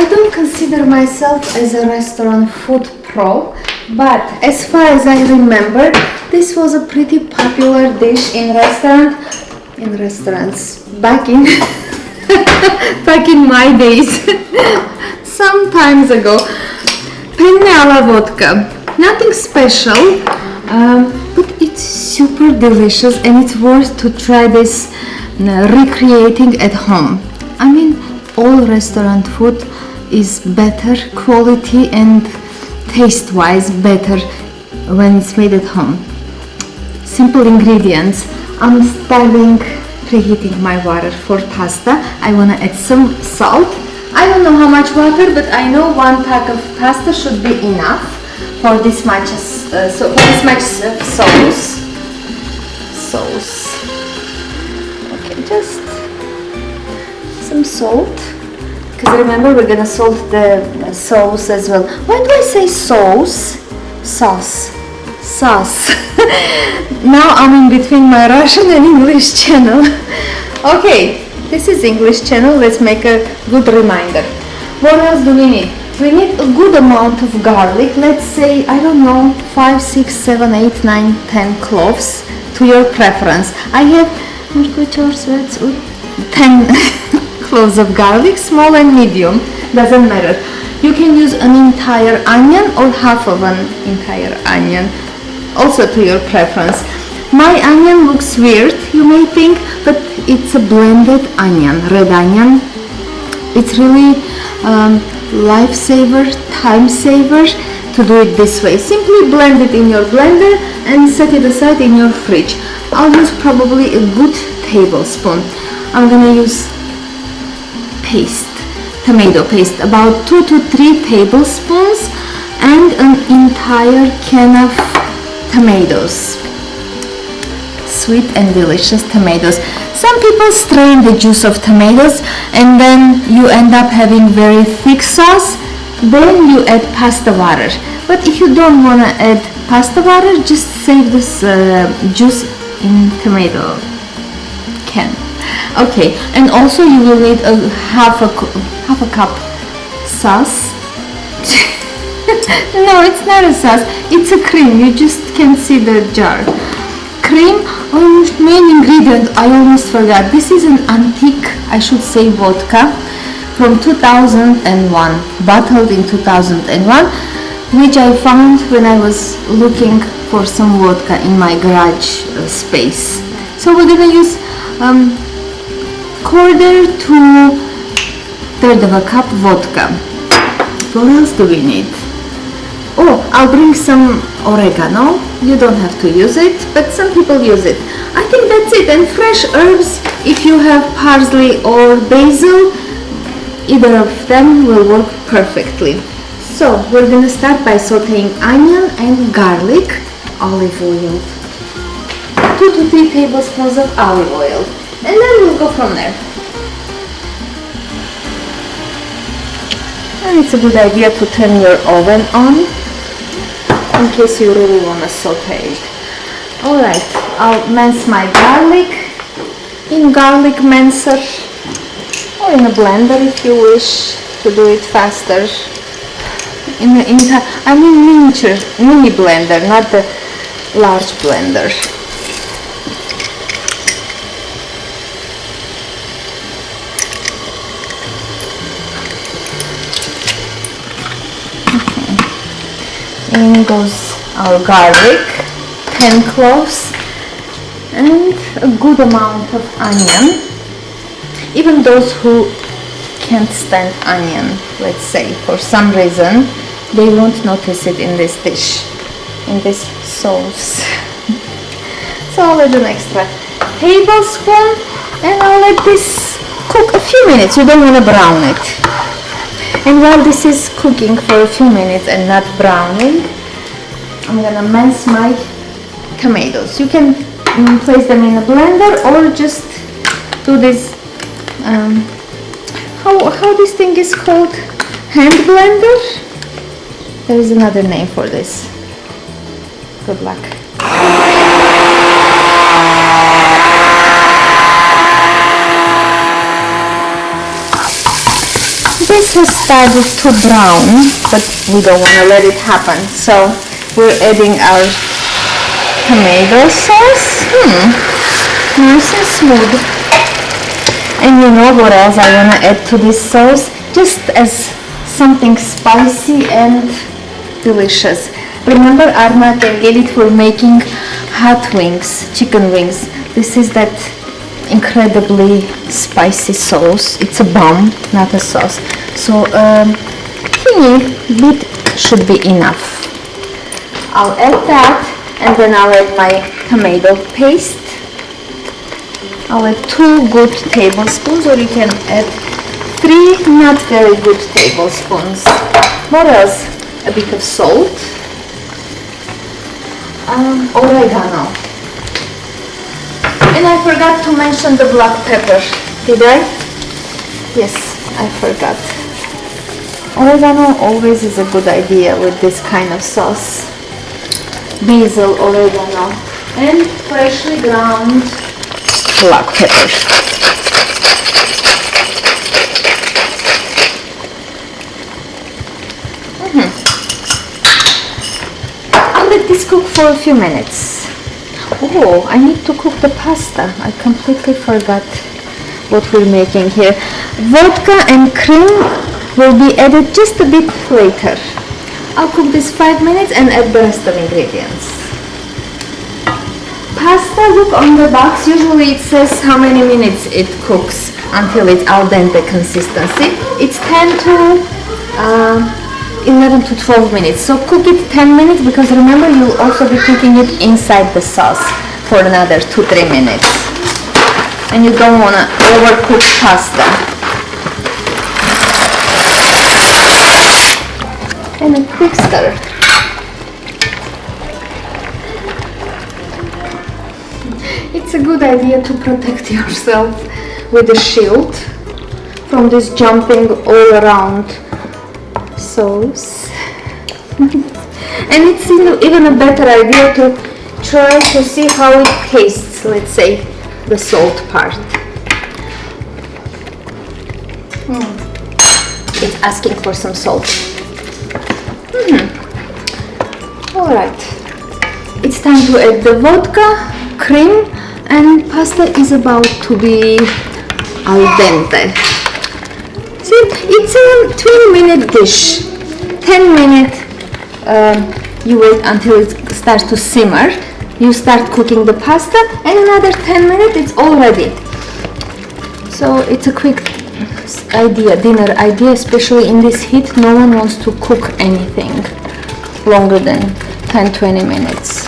don't consider myself as a restaurant food pro, but as far as I remember, this was a pretty popular dish in restaurants back in back in my days, some times ago. Penne Alla Vodka. Nothing special, but it's super delicious and it's worth to try this recreating at home. I mean, all restaurant food is better quality and taste-wise better when it's made at home. Simple ingredients. I'm starting preheating my water for pasta. I want to add some salt. I don't know how much water, but I know 1 pack of pasta should be enough for this much sauce. Okay, just some salt. Because remember, we're gonna salt the sauce as well. Why do I say sauce? Sauce. Now I'm in between my Russian and English channel. Okay, this is English channel. Let's make a good reminder. What else do we need? We need a good amount of garlic. Let's say, I don't know, 5, 6, 7, 8, 9, 10 cloves to your preference. I have 10 cloves of garlic, small and medium, doesn't matter. You can use an entire onion or half of an entire onion, also to your preference. My onion looks weird, you may think, but it's a blended onion, red onion. It's really lifesaver, time saver to do it this way. Simply blend it in your blender and set it aside in your fridge. I'll use probably a good tablespoon. I'm gonna use tomato paste, about 2 to 3 tablespoons, and an entire can of tomatoes. Sweet and delicious tomatoes. Some people strain the juice of tomatoes and then you end up having very thick sauce. Then you add pasta water. But if you don't want to add pasta water, just save this juice in tomato can. Okay, and also you will need a half a cup sauce. No, it's not a sauce, it's a cream. You just can see the jar. Cream, main ingredient, I almost forgot. This is an antique, I should say, vodka from 2001, bottled in 2001, which I found when I was looking for some vodka in my garage space. So we're gonna use 1/4 to 1/3 of a cup vodka. What else do we need? Oh, I'll bring some oregano. You don't have to use it, but some people use it. I think that's it. And fresh herbs, if you have parsley or basil, either of them will work perfectly. So we're gonna start by sauteing onion and garlic, olive oil, 2 to 3 tablespoons of olive oil, and then we'll go from there. And it's a good idea to turn your oven on in case you really want to saute it. Alright, I'll mince my garlic in garlic mincer or in a blender if you wish to do it faster. I mean mini blender, not the large blender. In goes our garlic, 10 cloves, and a good amount of onion. Even those who can't stand onion, let's say, for some reason, they won't notice it in this dish, in this sauce. So I'll add an extra tablespoon and I'll let this cook a few minutes. You don't want to brown it. And while this is cooking for a few minutes and not browning, I'm gonna mince my tomatoes. You can place them in a blender or just do this, how this thing is called? Hand blender? There is another name for this. Good luck. this has started to brown, but we don't want to let it happen. So we're adding our tomato sauce. Nice and smooth. And you know what else I want to add to this sauce? Just as something spicy and delicious. Remember Armand and Galit were making hot wings, chicken wings. This is that incredibly spicy sauce. It's a bomb, not a sauce. So teeny bit should be enough. I'll add that, and then I'll add my tomato paste. I'll add 2 good tablespoons, or you can add 3 not very good tablespoons. What else? A bit of salt, oregano, and I forgot to mention the black pepper. Did I? Yes, I forgot. Oregano always is a good idea with this kind of sauce. Basil, oregano, and freshly ground black pepper. I'll let this cook for a few minutes. Oh, I need to cook the pasta. I completely forgot what we're making here. Vodka and cream will be added just a bit later. I'll cook this 5 minutes and add the rest of ingredients. Pasta, look on the box, usually it says how many minutes it cooks until it's al dente consistency. It's 11 to 12 minutes. So cook it 10 minutes, because remember you'll also be cooking it inside the sauce for another 2-3 minutes. And you don't want to overcook pasta. And a quick stir. It's a good idea to protect yourself with a shield from this jumping all around sauce. And it's even a better idea to try to see how it tastes, let's say the salt part. It's asking for some salt. Alright, it's time to add the vodka, cream, and pasta is about to be al dente. See, it's a 20-minute dish. 10 minutes, you wait until it starts to simmer. You start cooking the pasta, and another 10 minutes it's all ready. So it's a quick idea, dinner idea, especially in this heat. No one wants to cook anything longer than 10-20 minutes.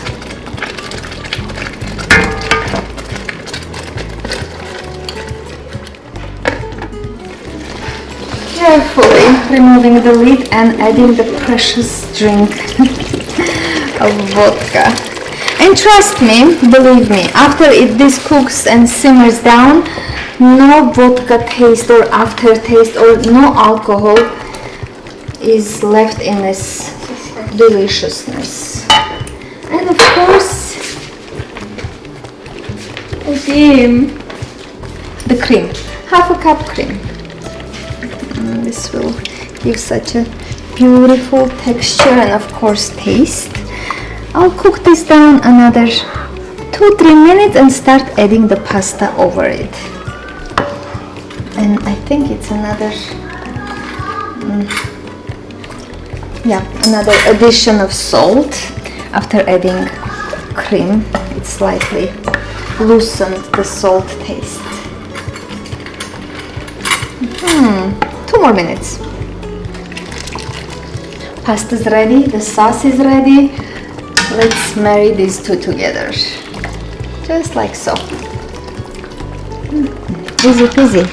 Carefully removing the lid and adding the precious drink of vodka. And trust me, believe me, after this cooks and simmers down, no vodka taste or aftertaste or no alcohol is left in this deliciousness. And of course, again, the cream, half a cup cream. This will give such a beautiful texture and of course taste. I'll cook this down another 2-3 minutes and start adding the pasta over it. And I think it's another another addition of salt. After adding cream, it slightly loosened the salt taste. 2 more minutes. Pasta's ready, the sauce is ready. Let's marry these two together. Just like so. Easy peasy.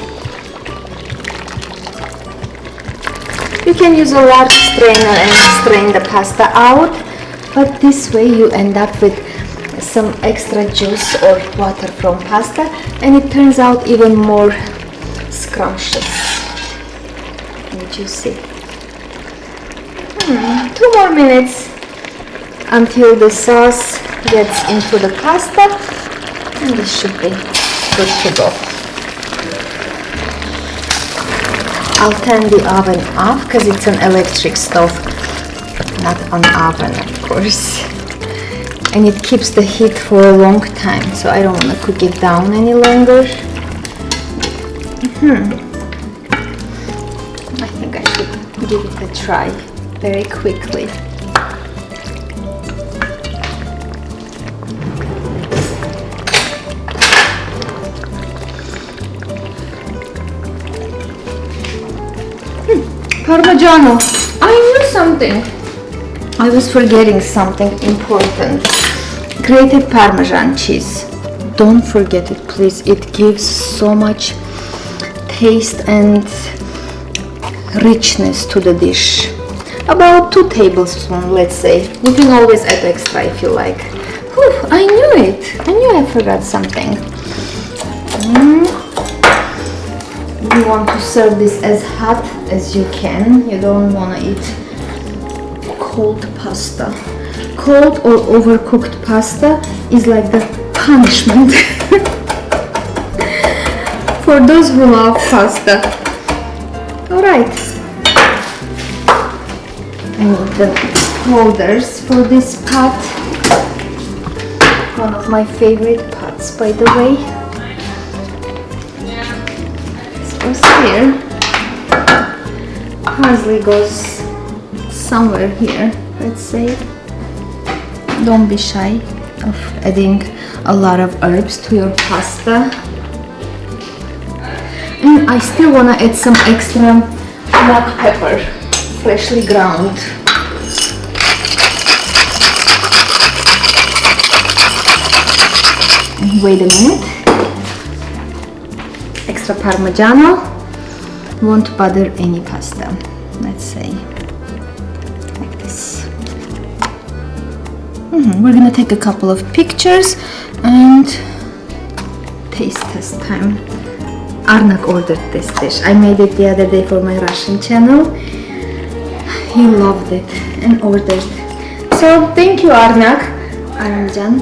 You can use a large strainer and strain the pasta out, but this way you end up with some extra juice or water from pasta, and it turns out even more scrumptious and juicy. 2 more minutes until the sauce gets into the pasta, and this should be good to go. I'll turn the oven off because it's an electric stove, not an oven, of course. And it keeps the heat for a long time, so I don't want to cook it down any longer. I think I should give it a try very quickly. Parmigiano, I knew something. I was forgetting something important. Grated Parmesan cheese. Don't forget it, please. It gives so much taste and richness to the dish. About 2 tablespoons, let's say. You can always add extra if you like. Whew, I knew it. I knew I forgot something. You want to serve this as hot as you can. You don't want to eat cold pasta. Cold or overcooked pasta is like the punishment for those who love pasta. Alright. I need the holders for this pot. One of my favorite pots, by the way. This goes here. Parsley goes somewhere here, let's say. Don't be shy of adding a lot of herbs to your pasta. And I still want to add some extra black pepper, freshly ground. And wait a minute. Extra Parmigiano won't bother any pasta. Let's say like this. We're gonna take a couple of pictures and taste test time. Arnak ordered this dish. I made it the other day for my Russian channel. He loved it and ordered. So thank you, Arnak. Arnjan.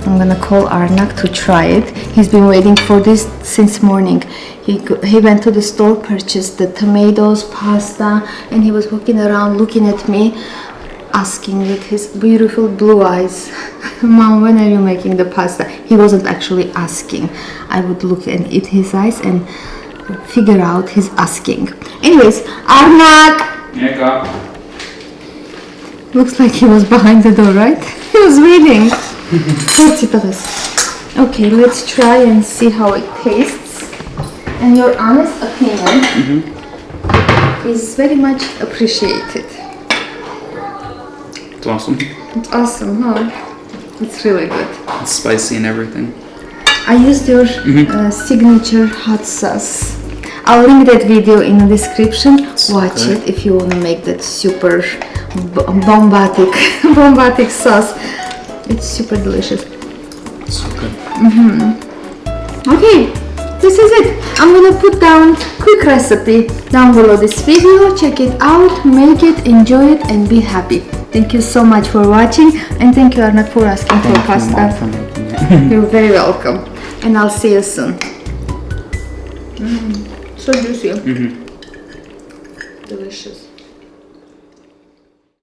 I'm gonna call Arnak to try it. He's been waiting for this since morning. He went to the store, purchased the tomatoes, pasta, and he was walking around looking at me, asking with his beautiful blue eyes, Mom, when are you making the pasta? He wasn't actually asking. I would look at his eyes and figure out his asking. Anyways, Arnak! Looks like he was behind the door, right? He was waiting. Okay, let's try and see how it tastes. And your honest opinion is very much appreciated. It's awesome. It's awesome, huh? It's really good. It's spicy and everything. I used your signature hot sauce. I'll link that video in the description. Watch it if you want to make that super bombastic sauce. It's super delicious. It's so good. Okay, this is it. I'm gonna put down quick recipe down below this video. Check it out, make it, enjoy it, and be happy. Thank you so much for watching, and thank you, Arnak, for asking for pasta. You're very welcome, and I'll see you soon. So juicy. Delicious.